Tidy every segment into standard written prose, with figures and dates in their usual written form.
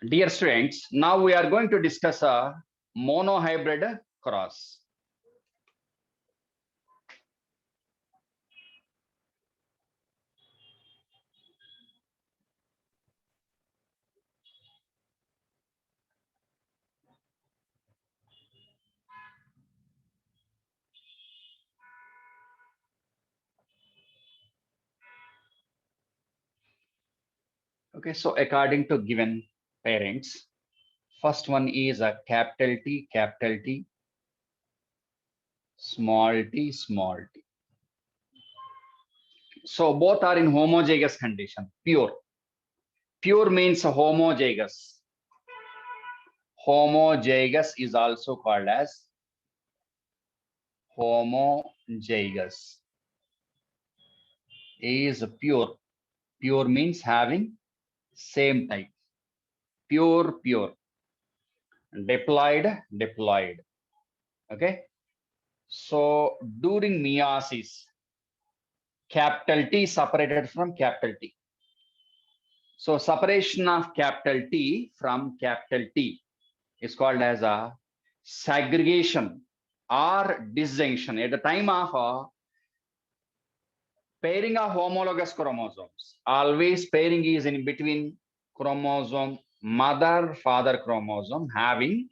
Dear students, now we are going to discuss a monohybrid cross. Okay, so according to given parents, first one is a capital T, small t, small t. So both are in homozygous condition, pure. Pure means homozygous. Homozygous is also called as homozygous. Is pure. Pure means having same type. Pure. Diploid. Okay. So during meiosis, capital T separated from capital T. So separation of capital T from capital T is called as a segregation or disjunction at the time of pairing of homologous chromosomes. Always pairing is in between chromosome, mother-father chromosome having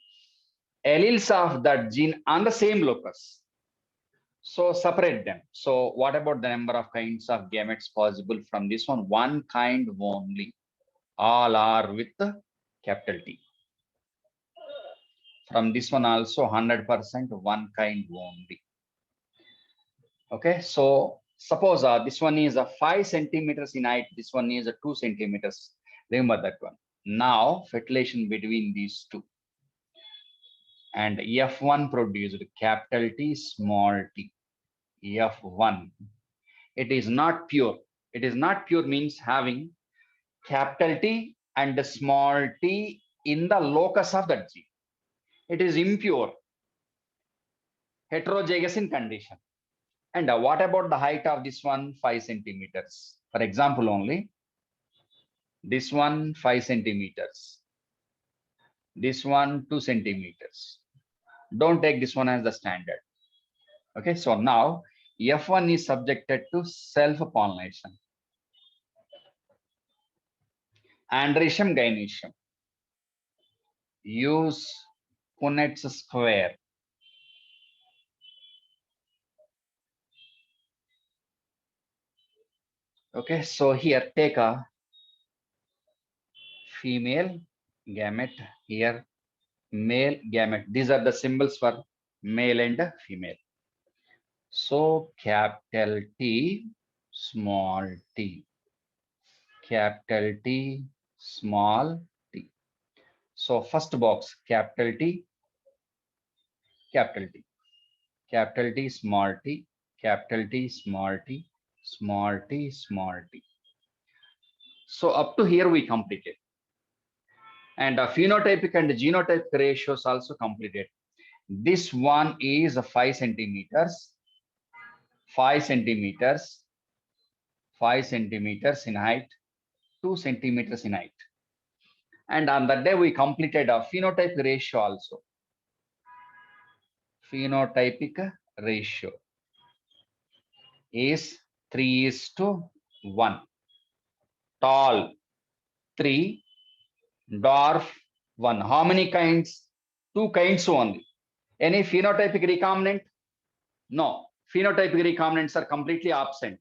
alleles of that gene on the same locus. So separate them. So what about the number of kinds of gametes possible from this one? One kind only. All are with capital T. From this one also 100% one kind only. Okay, so suppose this one is a 5 centimeters in height, this one is a 2 centimeters. Remember that one. Now fertilization between these two. And F1 produced capital T, small t. F1. It is not pure. It is not pure means having capital T and the small t in the locus of that gene. It is impure, heterozygous in condition. And what about the height of this one? 5 centimeters. For example, only this one 5 centimeters. This one 2 centimeters. Don't take this one as the standard. Okay, so now F1 is subjected to self-pollination. Androecium gynoecium. Use Punnet's square. Okay, so here take a female gamete, here male gamete. These are the symbols for male and female. So capital T, small t. Capital T, small t. So first box, capital T, capital T. Capital T, small t, capital T, small t, small t, small t. So up to here we completed. And phenotypic and genotypic ratios also completed. This one is 5 centimeters, 5 centimeters, 5 centimeters in height, 2 centimeters in height. And on that day we completed a phenotype ratio also. Phenotypic ratio is 3:1. Tall 3, dwarf 1. How many kinds? 2 kinds only. Any phenotypic recombinant? No. Phenotypic recombinants are completely absent.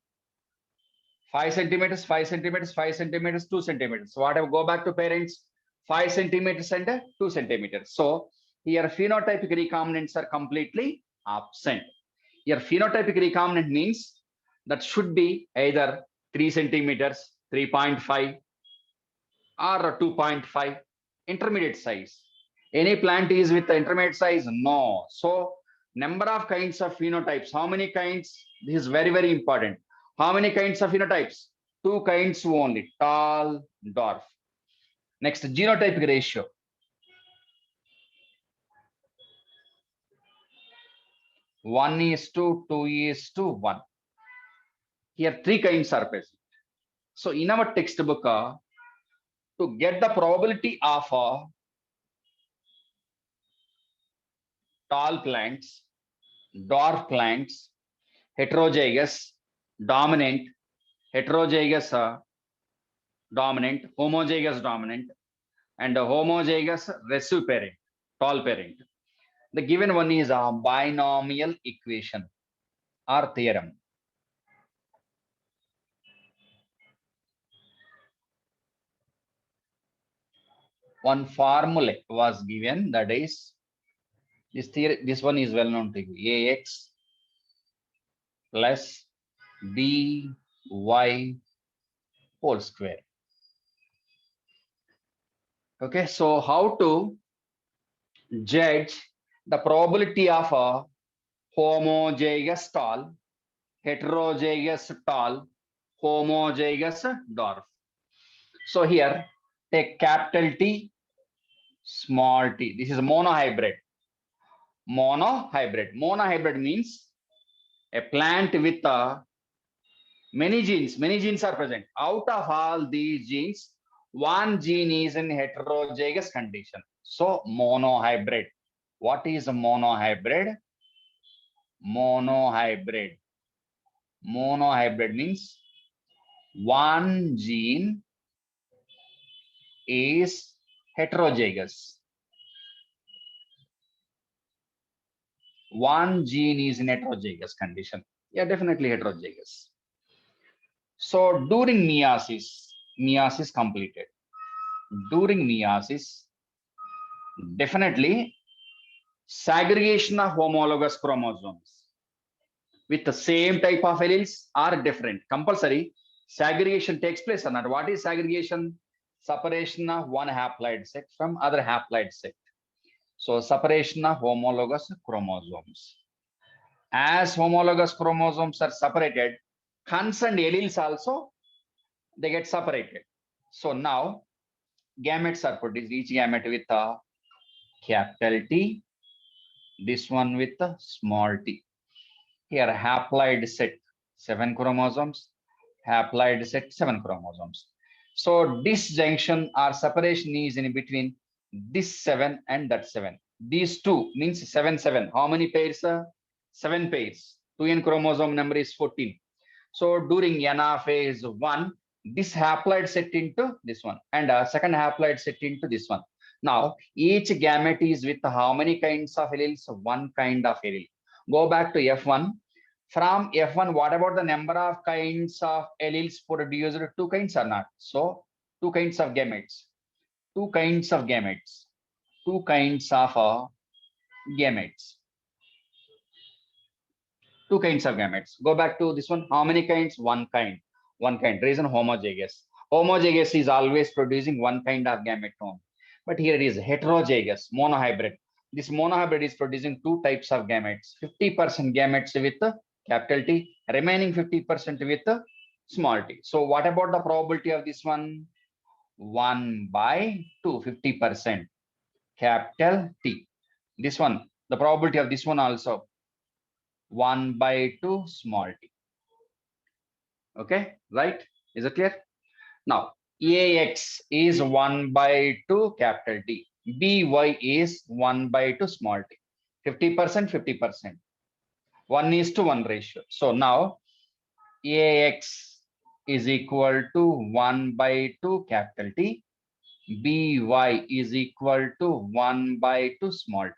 5 centimeters, 5 centimeters, 5 centimeters, 2 centimeters. So whatever, go back to parents, 5 centimeters and 2 centimeters. So here phenotypic recombinants are completely absent. Here phenotypic recombinant means that should be either 3 centimeters, 3.5 or 2.5 intermediate size. Any plant is with the intermediate size? No. So number of kinds of phenotypes. How many kinds? This is very, very important. How many kinds of phenotypes? 2 kinds only, tall, dwarf. Next, genotypic ratio. 1:2, 2:1. Here 3 kinds are present. So in our textbook, to get the probability of tall plants, dwarf plants, heterozygous, dominant, heterozygous dominant, homozygous dominant, and a homozygous recessive parent, tall parent. The given one is a binomial equation or theorem. One formula was given, that is this theory. This one is well known to you. Ax plus by whole square. Okay, so how to judge the probability of a homozygous tall, heterozygous tall, homozygous dwarf? So here take capital T, small t. This is monohybrid. Monohybrid. Monohybrid means a plant with many genes. Many genes are present. Out of all these genes, one gene is in heterozygous condition. So monohybrid. What is a monohybrid? Monohybrid. Monohybrid means one gene is heterozygous. One gene is in heterozygous condition. Yeah, definitely heterozygous. So during meiosis completed. During meiosis, definitely segregation of homologous chromosomes with the same type of alleles are different. Compulsory segregation takes place or not. What is segregation? Separation of one haploid set from other haploid set. So separation of homologous chromosomes. As homologous chromosomes are separated, concerned alleles also they get separated. So now gametes are produced, each gamete with a capital T, this one with a small t. Here haploid set 7 chromosomes, haploid set 7 chromosomes. So disjunction or separation is in between this 7 and that 7. These two means 7, 7. How many pairs? 7 pairs. 2n chromosome number is 14. So during N of A is 1, this haploid set into this one, and second haploid set into this one. Now, each gamete is with how many kinds of alleles? One kind of allele. Go back to F1. From F1, what about the number of kinds of alleles produced? 2 kinds or not? So, 2 kinds of gametes. 2 kinds of gametes. 2 kinds of gametes. 2 kinds of gametes. Go back to this one. How many kinds? One kind. One kind. Reason homozygous. Homozygous is always producing one kind of gamete only. But here it is heterozygous, monohybrid. This monohybrid is producing 2 types of gametes. 50% gametes with capital T, remaining 50% with small t. So what about the probability of this one? 1 by 2, 50%. Capital T. This one, the probability of this one also 1 by 2 small t. Okay, right? Is it clear? Now, AX is 1 by 2 capital T. BY is 1 by 2 small t. 50%, 50%. 1:1 ratio. So now AX is equal to 1 by 2 capital T. BY is equal to 1 by 2 small t.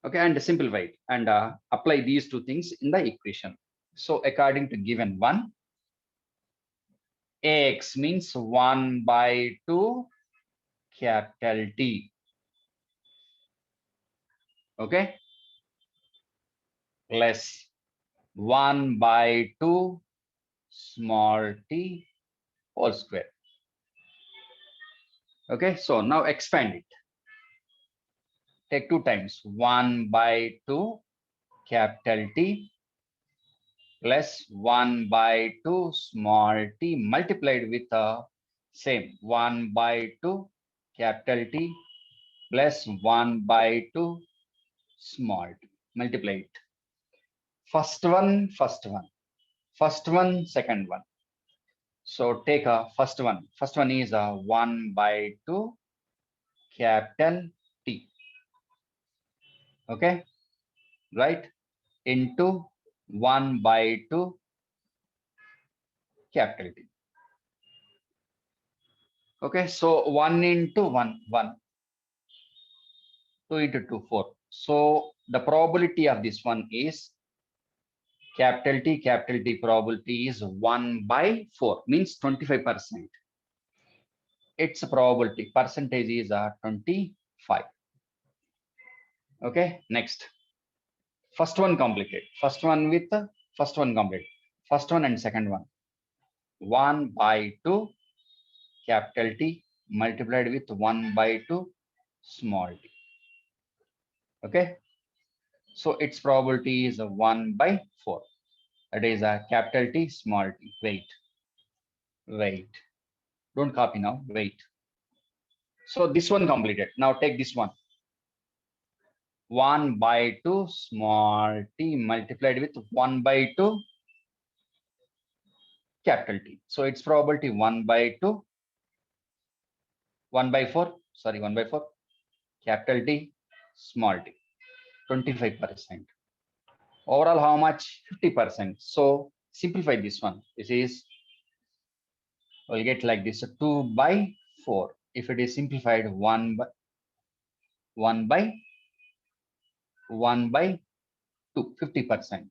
Okay, and simplify it and apply these two things in the equation. So according to given one, Ax means 1 by 2 capital T. Okay, plus 1 by 2 small t whole square. Okay, so now expand it. Take 2 times 1 by 2 capital T plus 1 by 2 small t multiplied with the same 1 by 2 capital T plus 1 by 2 small t. Multiply it. First one, second one. So take a first one. First one is 1 by 2 capital T. Okay, right, into 1 by 2 capital T. Okay, so 1 into 1, 1, 2 into 2, 4. So the probability of this one is capital T probability is 1 by 4, means 25%. Its probability percentage is 25. Okay, next. First one completed. First one with first one complete. First one and second one. 1 by 2 capital T multiplied with 1 by 2 small t. Okay, so its probability is 1 by 4. That is a capital T small t. Wait, don't copy now, wait. So this one completed. Now take this one. 1 by 2 small t multiplied with 1 by 2 capital T. So its probability 1 by 2, 1 by 4, sorry, 1 by 4 capital T small t, 25%. Overall, how much? 50%. So simplify this one. This is, we'll get like this, 2 by 4. If it is simplified, 1 by 1 by 1 by 2, 50%.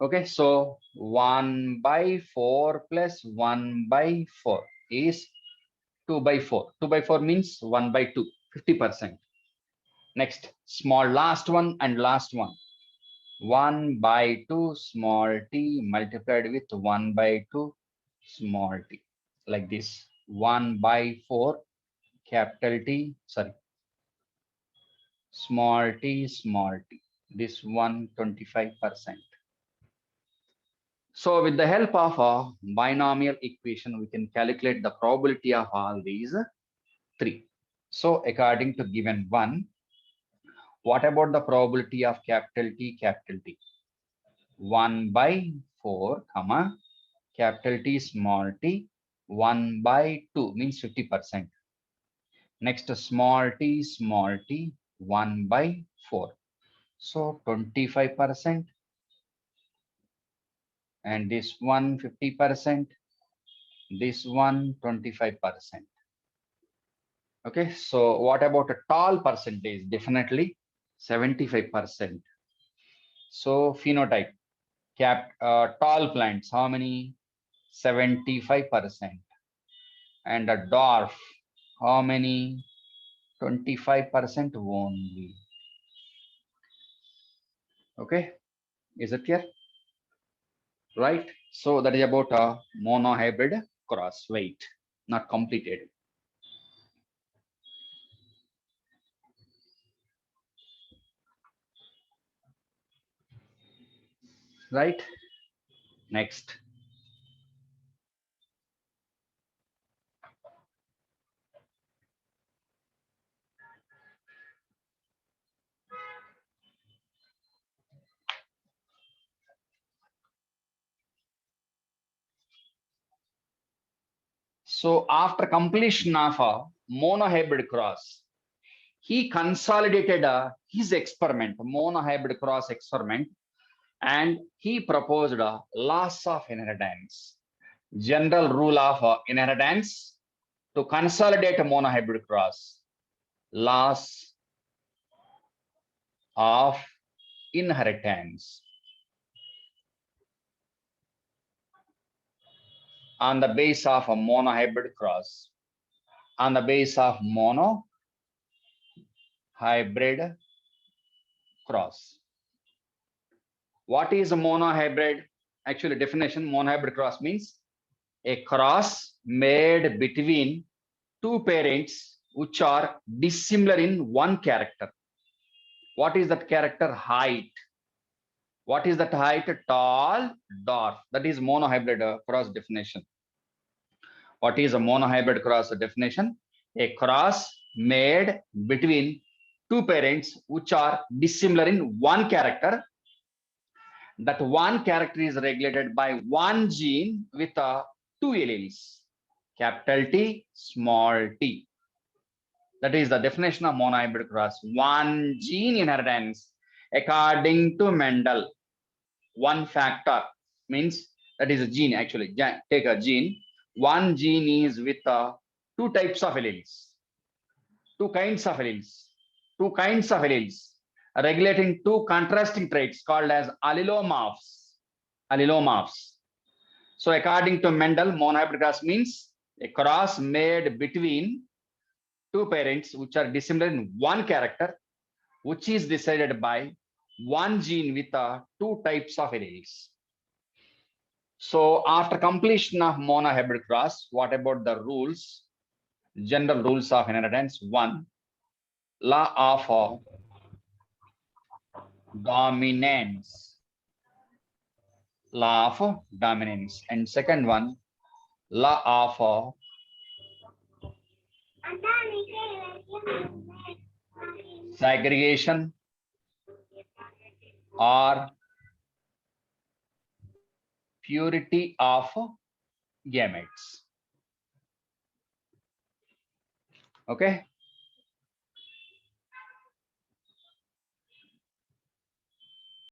Okay, so 1 by 4 plus 1 by 4 is 2 by 4. 2 by 4 means 1 by 2, 50%. Next, small last one and last one. 1 by 2 small t multiplied with 1 by 2 small t, like this. 1 by 4 capital T, sorry, small t, this one 25%. So with the help of a binomial equation, we can calculate the probability of all these three. So according to given one, what about the probability of capital T, capital T? 1 by 4, comma, capital T, small t, 1 by 2 means 50%. Next, small t, 1 by 4. So 25%. And this one 50%. This one 25%. Okay, so what about a tall percentage? Definitely 75%. So phenotype, tall plants, how many? 75%. And a dwarf, how many? 25% only. Okay, is it clear? Right, so that is about a monohybrid cross. Wait, not completed. Right, next. So after completion of a monohybrid cross, he consolidated his experiment, monohybrid cross experiment, and he proposed a laws of inheritance, general rule of inheritance to consolidate a monohybrid cross, laws of inheritance. On the base of a monohybrid cross, on the base of monohybrid cross. What is a monohybrid? Actually, definition, monohybrid cross means a cross made between two parents which are dissimilar in one character. What is that character? Height. What is that height? Tall, dwarf. That is monohybrid cross definition. What is a monohybrid cross definition? A cross made between two parents which are dissimilar in one character. that one character is regulated by one gene with two alleles, capital T, small t. That is the definition of monohybrid cross. One gene inheritance according to Mendel. One factor means that is a gene actually. Take a gene. One gene is with two types of alleles, two kinds of alleles, regulating two contrasting traits called as allelomorphs. Allelomorphs. So according to Mendel, monohybrid cross means a cross made between two parents which are dissimilar in one character, which is decided by one gene with two types of alleles. So after completion of monohybrid cross, what about the rules? General rules of inheritance. One, law of dominance. Law of dominance. And second one, law of segregation or purity of gametes. Okay.